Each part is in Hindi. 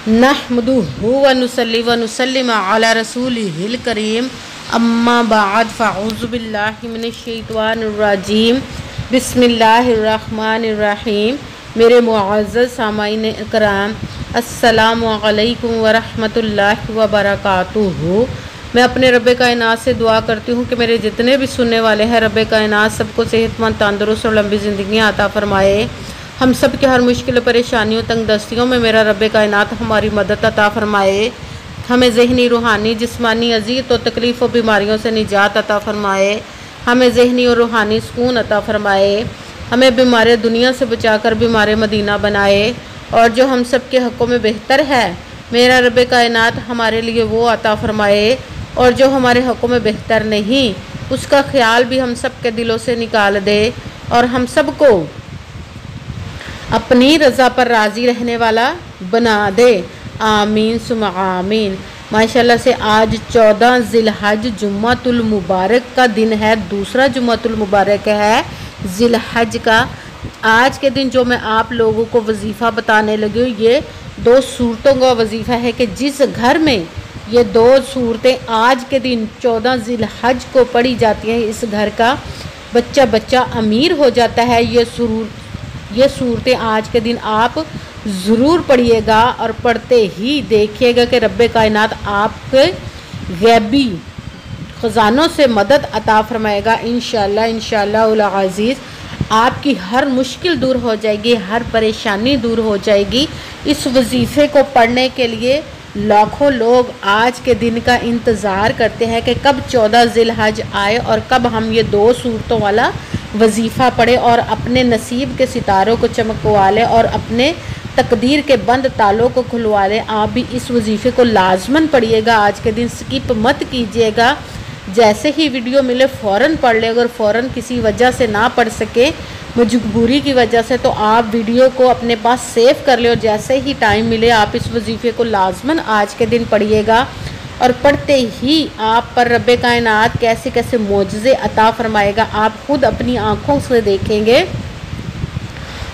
नहमदुहु व नुसल्ली व नुसल्लिम अला रसूलिहिल करीम अम्मा बाद फ़अऊज़ु बिल्लाहि मिनश्शैतानिर रजीम बिस्मिल्लाहिर रहमानिर रहीम। मेरे मुअज़्ज़ज़ सामाईन इकराम, अस्सलामु अलैकुम व रहमतुल्लाहि व बरकातुहू। मैं अपने रब्बे कायनात से दुआ करती हूँ कि मेरे जितने भी सुनने वाले हैं, रब्बे कायनात सबको सेहतमंद, तंदुरुस्त और लंबी ज़िंदगी अता फ़रमाए। हम सब के हर मुश्किल परेशानियों, तंग दस्तियों में मेरा रब्बे कायनात हमारी मदद अता फ़रमाए। हमें ज़हनी, रूहानी, जिस्मानी अज़ीज़ और तकलीफ़ और बीमारियों से निजात अता फ़रमाए। हमें ज़हनी और रूहानी सुकून अता फ़रमाए। हमें बीमार दुनिया से बचाकर बीमार मदीना बनाए। और जो हम सब के हक़ों में बेहतर है, मेरा रब्बे कायनात हमारे लिए वो अता फ़रमाए। और जो हमारे हक़ों में बेहतर नहीं, उसका ख्याल भी हम सब के दिलों से निकाल दे और हम सब को अपनी रज़ा पर राज़ी रहने वाला बना दे। आमीन सुम आमीन। माशाल्लाह से आज 14 ज़िलहज जुम्मतुल मुबारक का दिन है। दूसरा जुम्मतुल मुबारक है ज़िलहज का। आज के दिन जो मैं आप लोगों को वजीफ़ा बताने लगी हूँ, ये 2 सूरतों का वजीफ़ा है कि जिस घर में ये 2 सूरतें आज के दिन 14 ज़िलहज को पढ़ी जाती हैं, इस घर का बच्चा बच्चा अमीर हो जाता है। ये सूरतें आज के दिन आप ज़रूर पढ़िएगा और पढ़ते ही देखिएगा कि रब्बे कायनात आपके गैबी ख़ज़ानों से मदद अता फ़रमाएगा। इंशाअल्लाह इंशाअल्लाह अज़ीज़ आपकी हर मुश्किल दूर हो जाएगी, हर परेशानी दूर हो जाएगी। इस वजीफ़े को पढ़ने के लिए लाखों लोग आज के दिन का इंतज़ार करते हैं कि कब 14 ज़िलहज आए और कब हम ये 2 सूरतों वाला वजीफ़ा पढ़े और अपने नसीब के सितारों को चमकवा लें और अपने तकदीर के बंद तालों को खुलवा लें। आप भी इस वजीफ़े को लाजमन पढ़िएगा। आज के दिन स्किप मत कीजिएगा। जैसे ही वीडियो मिले फ़ौरन पढ़ लें। अगर फ़ौरन किसी वजह से ना पढ़ सके, मजबूरी की वजह से, तो आप वीडियो को अपने पास सेव कर ले और जैसे ही टाइम मिले आप इस वजीफ़े को लाजमन आज के दिन पढ़िएगा। और पढ़ते ही आप पर रब्बे कायनात कैसे कैसे मोजज़े अता फ़रमाएगा, आप खुद अपनी आँखों से देखेंगे।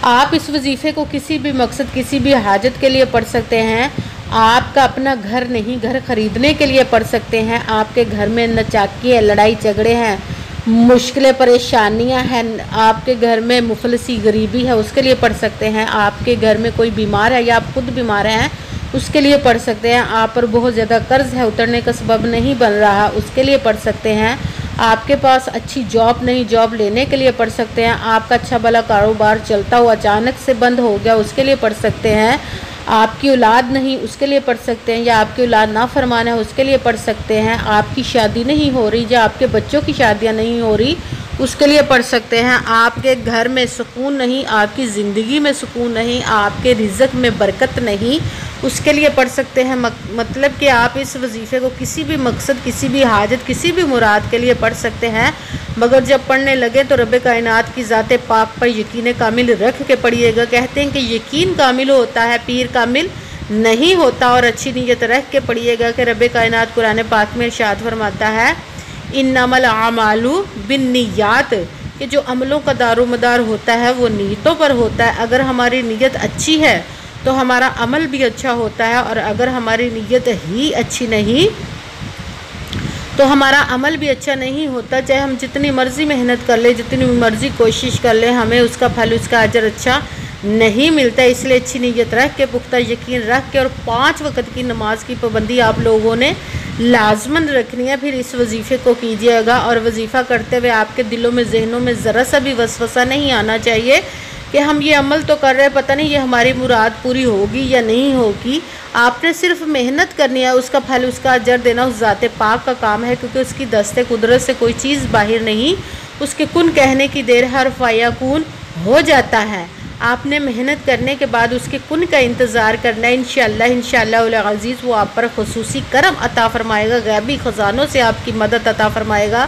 आप इस वजीफ़े को किसी भी मकसद, किसी भी हाजत के लिए पढ़ सकते हैं। आपका अपना घर नहीं, घर ख़रीदने के लिए पढ़ सकते हैं। आपके घर में नचाकी है, लड़ाई झगड़े हैं, मुश्किलें परेशानियां हैं, आपके घर में मुफलसी गरीबी है, उसके लिए पढ़ सकते हैं। आपके घर में कोई बीमार है या आप खुद बीमार हैं, उसके लिए पढ़ सकते हैं। आप पर बहुत ज़्यादा कर्ज है, उतरने का सबब नहीं बन रहा, उसके लिए पढ़ सकते हैं। आपके पास अच्छी जॉब नहीं, जॉब लेने के लिए पढ़ सकते हैं। आपका अच्छा भला कारोबार चलता हुआ अचानक से बंद हो गया, उसके लिए पढ़ सकते हैं। आपकी औलाद नहीं, उसके लिए पढ़ सकते हैं। या आपकी औलाद नाफरमान है, उसके लिए पढ़ सकते हैं। आपकी शादी नहीं हो रही या आपके बच्चों की शादियां नहीं हो रही, उसके लिए पढ़ सकते हैं। आपके घर में सुकून नहीं, आपकी ज़िंदगी में सुकून नहीं, आपके रिज़्क़ में बरकत नहीं, उसके लिए पढ़ सकते हैं। मतलब कि आप इस वजीफ़े को किसी भी मकसद, किसी भी हाजत, किसी भी मुराद के लिए पढ़ सकते हैं। मगर जब पढ़ने लगे तो रब्बे कायनात की ज़ाते पाक पर यकीन कामिल रख के पढ़िएगा। कहते हैं कि यकीन कामिल होता है, पीर कामिल नहीं होता। और अच्छी नीयत रख के पढ़िएगा कि रब्बे कायनात कुरान पाक में इरशाद फरमाता है, इन्नमल आमालु बिन्नियात, कि जो अमलों का दारोमदार होता है वो नीयतों पर होता है। अगर हमारी नीयत अच्छी है तो हमारा अमल भी अच्छा होता है, और अगर हमारी नीयत ही अच्छी नहीं तो हमारा अमल भी अच्छा नहीं होता। चाहे हम जितनी मर्ज़ी मेहनत कर ले, जितनी मर्ज़ी कोशिश कर ले, हमें उसका फल, उसका अजर अच्छा नहीं मिलता। इसलिए अच्छी नीयत रख के, पुख्ता यकीन रख के और 5 वक्त की नमाज की पाबंदी आप लोगों ने लाजमन रखनी है। फिर इस वजीफ़े को कीजिएगा और वजीफ़ा करते हुए आपके दिलों में, जहनों में ज़रा सा भी वसवसा नहीं आना चाहिए कि हम ये अमल तो कर रहे हैं, पता नहीं ये हमारी मुराद पूरी होगी या नहीं होगी। आपने सिर्फ मेहनत करनी है, उसका फल, उसका अजर देना उस ज़ाते पाक का काम है, क्योंकि उसकी दस्ते कुदरत से कोई चीज़ बाहर नहीं, उसके कुन कहने की देर हर फ़याकुन हो जाता है। आपने मेहनत करने के बाद उसके कुन का इंतज़ार करना है। इंशाअल्लाह इंशाअल्लाह अज़ीज़ वो आप पर ख़ुसूसी करम अता फ़रमाएगा, गैबी ख़ज़ानों से आपकी मदद अता फ़रमाएगा,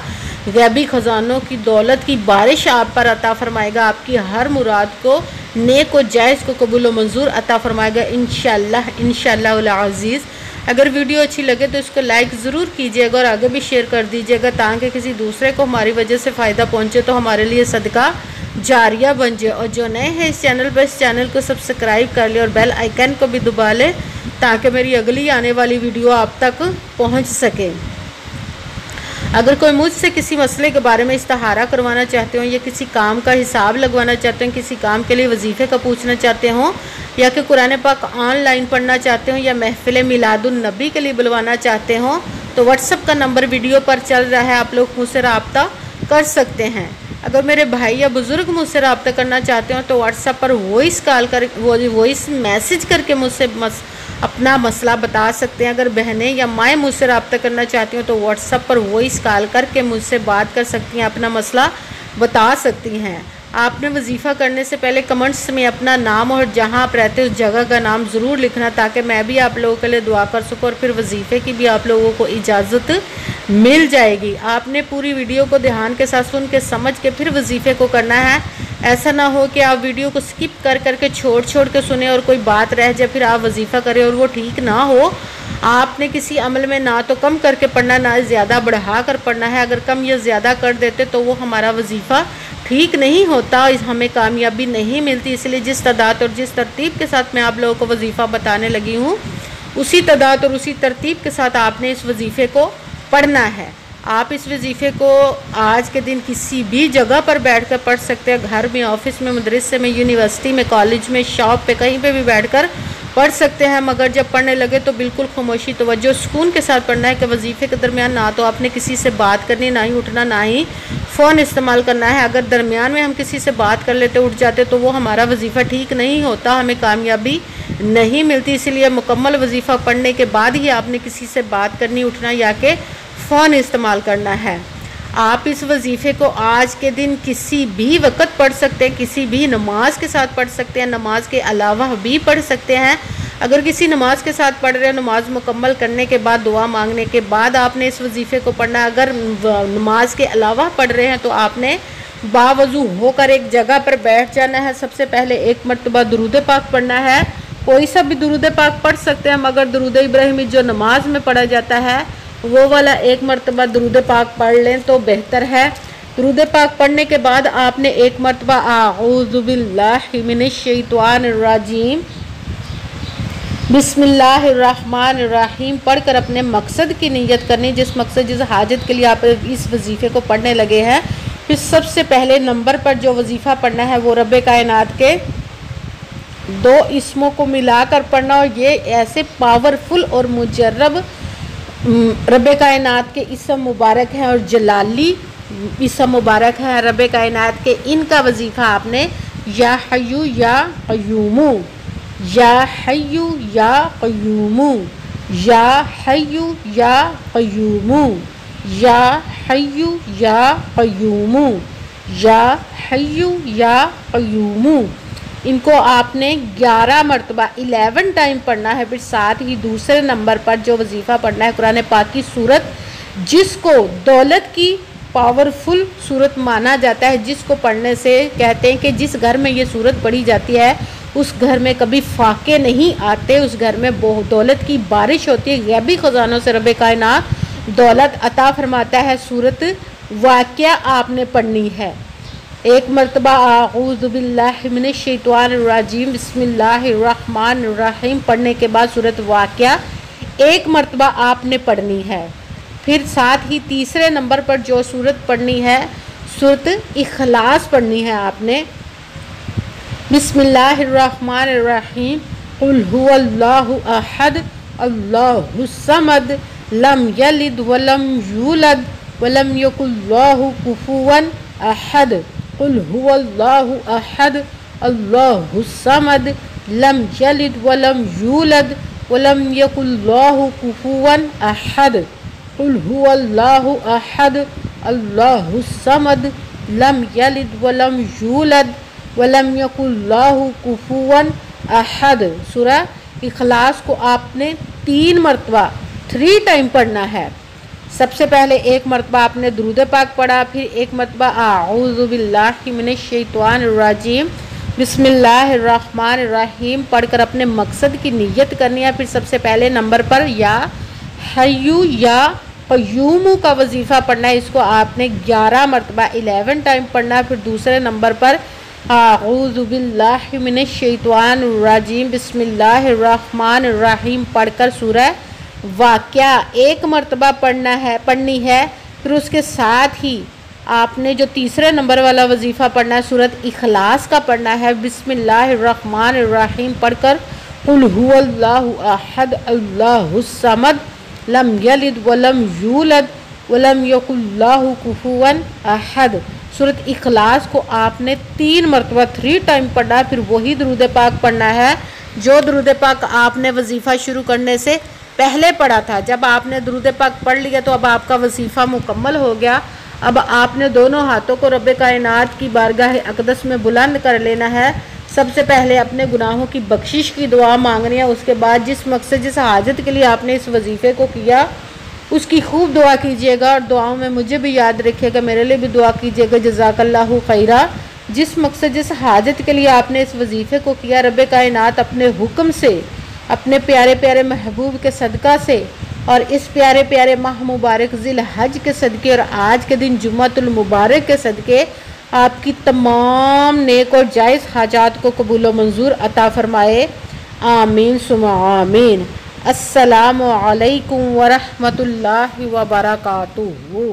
गैबी ख़ज़ानों की दौलत की बारिश आप पर अता फ़रमाएगा, आपकी हर मुराद को, नेक व जायज़ को कबूल व मंजूर अता फ़रमाएगा इंशाअल्लाह इंशाअल्लाह अज़ीज़। अगर वीडियो अच्छी लगे तो इसको लाइक ज़रूर कीजिएगा और आगे भी शेयर कर दीजिएगा, ताकि किसी दूसरे को हमारी वजह से फ़ायदा पहुँचे तो हमारे लिए सदका जारिया बन जाए। और जो नए हैं इस चैनल पर, इस चैनल को सब्सक्राइब कर ले और बेल आइकन को भी दबा ले ताकि मेरी अगली आने वाली वीडियो आप तक पहुंच सके। अगर कोई मुझसे किसी मसले के बारे में इस्तिहारा करवाना चाहते हो या किसी काम का हिसाब लगवाना चाहते हो, किसी काम के लिए वजीफ़े का पूछना चाहते हो या कि कुरान पाक ऑनलाइन पढ़ना चाहते हो या महफिल मिलादुन नबी के लिए बुलवाना चाहते हो तो व्हाट्सअप का नंबर वीडियो पर चल रहा है, आप लोग मुझसे रब्ता कर सकते हैं। अगर मेरे भाई या बुज़ुर्ग मुझसे रब्ता करना चाहते हो तो व्हाट्सअप पर वॉइस कॉल कर वॉइस मैसेज करके मुझसे अपना मसला बता सकते हैं। अगर बहनें या माएँ मुझसे रब्ता करना चाहती हो तो व्हाट्सअप पर वॉइस कॉल करके मुझसे बात कर सकती हैं, अपना मसला बता सकती हैं। आपने वजीफ़ा करने से पहले कमेंट्स में अपना नाम और जहां आप रहते हो उस जगह का नाम ज़रूर लिखना ताकि मैं भी आप लोगों के लिए दुआ कर सकूं और फिर वजीफ़े की भी आप लोगों को इजाज़त मिल जाएगी। आपने पूरी वीडियो को ध्यान के साथ सुन के समझ के फिर वजीफ़े को करना है। ऐसा ना हो कि आप वीडियो को स्किप कर करके छोड़ के सुने और कोई बात रह जाए फिर आप वजीफ़ा करें और वो ठीक ना हो। आपने किसी अमल में ना तो कम करके पढ़ना ना ज़्यादा बढ़ा कर पढ़ना है। अगर कम या ज़्यादा कर देते तो वो हमारा वजीफ़ा ठीक नहीं होता, हमें कामयाबी नहीं मिलती। इसलिए जिस तादाद और जिस तरतीब के साथ मैं आप लोगों को वजीफ़ा बताने लगी हूँ उसी तादाद और उसी तरतीब के साथ आपने इस वजीफ़े को पढ़ना है। आप इस वजीफ़े को आज के दिन किसी भी जगह पर बैठकर पढ़ सकते हैं, घर में, ऑफिस में, मदरसे में, यूनिवर्सिटी में, कॉलेज में, शॉप पे, कहीं पे भी बैठकर पढ़ सकते हैं। मगर जब पढ़ने लगे तो बिल्कुल खामोशी तवज्जो सुकून के साथ पढ़ना है कि वजीफ़े के दरमियान ना तो आपने किसी से बात करनी, ना ही उठना, ना ही फ़ोन इस्तेमाल करना है। अगर दरमियान में हम किसी से बात कर लेते, उठ जाते तो वो हमारा वजीफ़ा ठीक नहीं होता, हमें कामयाबी नहीं मिलती। इसीलिए मुकम्मल वजीफ़ा पढ़ने के बाद ही आपने किसी से बात करनी, उठना या कि फ़ोन इस्तेमाल करना है। आप इस वजीफ़े को आज के दिन किसी भी वक्त पढ़ सकते हैं, किसी भी नमाज के साथ पढ़ सकते हैं, नमाज के अलावा भी पढ़ सकते हैं। अगर किसी नमाज के साथ पढ़ रहे हो, नमाज मुकम्मल करने के बाद दुआ मांगने के बाद आपने इस वजीफ़े को पढ़ना है। अगर नमाज के अलावा पढ़ रहे हैं तो आपने बावजू होकर एक जगह पर बैठ जाना है। सबसे पहले एक मरतबा दुरूद पाक पढ़ना है। कोई सा भी दुरूद पाक पढ़ सकते हैं मगर दुरूद इब्राहिमी जो नमाज में पढ़ा जाता है वो वाला एक मरतबा दुरूद पाक पढ़ लें तो बेहतर है। दुरूद पाक पढ़ने के बाद आपने एक मरतबा आऊज़ु बिल्लाहि मिनश शैतानिर रजीम बिस्मिल्लाहिर्रहमानिर्रहीम पढ़कर अपने मकसद की नीयत करनी, जिस मकसद जिस हाजत के लिए आप इस वजीफ़े को पढ़ने लगे हैं। फिर सबसे पहले नंबर पर जो वजीफ़ा पढ़ना है वो रब्बे कायनात के 2 इसमों को मिलाकर पढ़ना और ये ऐसे पावरफुल और मुजर्रब रब्बे कायनात के इसम मुबारक हैं और जलाली इसम मुबारक है रब्बे कायनात के। इनका वजीफ़ा आपने या हय्यू या क़य्यूमू, या हय्यू या क़य्यूमू, या हय्यू या क़य्यूमू, या हय्यू या क़य्यूमू, या हय्यू या क़य्यूमू। इनको आपने 11 मरतबा 11 टाइम पढ़ना है। फिर साथ ही दूसरे नंबर पर जो वजीफ़ा पढ़ना है कुरान पाक की सूरत जिसको दौलत की पावरफुल सूरत माना जाता है, जिसको पढ़ने से कहते हैं कि जिस घर में ये सूरत पढ़ी जाती है उस घर में कभी फाके नहीं आते, उस घर में बहुत दौलत की बारिश होती है। गैबी ख़जानों से रब्बे कायनात दौलत अता फरमाता है। सूरत वाक़या आपने पढ़नी है। एक मरतबा आऊज़ु बिल्लाहि मिनश शैतानिर रजीम बिस्मिल्लाहिर्रहमानिर्रहीम पढ़ने के बाद सूरत वाक़या एक मरतबा आपने पढ़नी है। फिर साथ ही तीसरे नंबर पर जो सूरत पढ़नी है सूरत इखलास पढ़नी है आपने। बिस्मिल्लाहिर्रहमानिर्रहीम कुल हुवल्लाहु अहद अल्लाहुस समद लम यलिद वलम यूलद वलम यकुल्लाहु कुफुवन अहद कुल हुवल्लाहु अहद अल्लाहुस समद लम यलिद वलम यूलद वलम यकुल्लाहु कुफुवन अहद कुल हुवल्लाहु अहद अल्लाहुस समद लम यलिद वलम यूलद वलम यकुल्लाहु कुफुवन अहद। सूरह इखलास को आपने 3 मरतबा 3 टाइम पढ़ना है। सबसे पहले एक मरतबा आपने दुरूद पाक पढ़ा, फिर एक मरतबा आऊज़ु बिल्लाहि मिनश शैतानिर रजीम बिस्मिल्लाहिर्रहमानिर्रहीम पढ़कर अपने मकसद की नीयत करनी है। फिर सबसे पहले नंबर पर या हय्यू या क़य्यूम का वजीफ़ा पढ़ना है, इसको आपने 11 मरतबा 11 टाइम पढ़ना है। फिर दूसरे नंबर पर आऊज़ु बिल्लाहि मिनश शैतानिर रजीम बिस्मिल्लाहिर रहमानिर रहीम पढ़कर सूरह वाक़िया 1 मरतबा पढ़नी है। फिर उसके साथ ही आपने जो तीसरे नंबर वाला वजीफ़ा पढ़ना है सूरत इखलास का पढ़ना है। बिस्मिल्लाहिर रहमानिर रहीम पढ़कर कुल हुवल्लाहु अहद अल्लाहुस समद लम यलिद वलम यूलद वलम यकुल्लाहु कुफुवन अहद। सूरत इखलास को आपने 3 मरतबा 3 टाइम पढ़ना है। फिर वही दुरूद पाक पढ़ना है जो दुरूद पाक आपने वजीफ़ा शुरू करने से पहले पढ़ा था। जब आपने दुरूद पाक पढ़ लिया तो अब आपका वजीफ़ा मुकम्मल हो गया। अब आपने दोनों हाथों को रब्बे कायनात की बारगाह अक़दस में बुलंद कर लेना है। सबसे पहले अपने गुनाहों की बख्शिश की दुआ मांगनी है। उसके बाद जिस मकसद जिस हाजत के लिए आपने इस वजीफ़े को किया उसकी खूब दुआ कीजिएगा और दुआओं में मुझे भी याद रखिएगा, मेरे लिए भी दुआ कीजिएगा। जज़ाकल्लाहु खैरा। जिस मकसद जिस हाजत के लिए आपने इस वजीफ़े को किया रब्बे कायनात अपने हुक्म से अपने प्यारे प्यारे महबूब के सदका से और इस प्यारे प्यारे माह मुबारक ज़िल हज के सदक़े और आज के दिन जुम्मतुल मुबारक के सदक़े आपकी तमाम नेक और जायज़ हाजात को कबूल व मंजूर अता फ़रमाए। आमीन सुम्मा आमीन। अस्सलामु अलैकुम व रहमतुल्लाहि व बरकातुहू।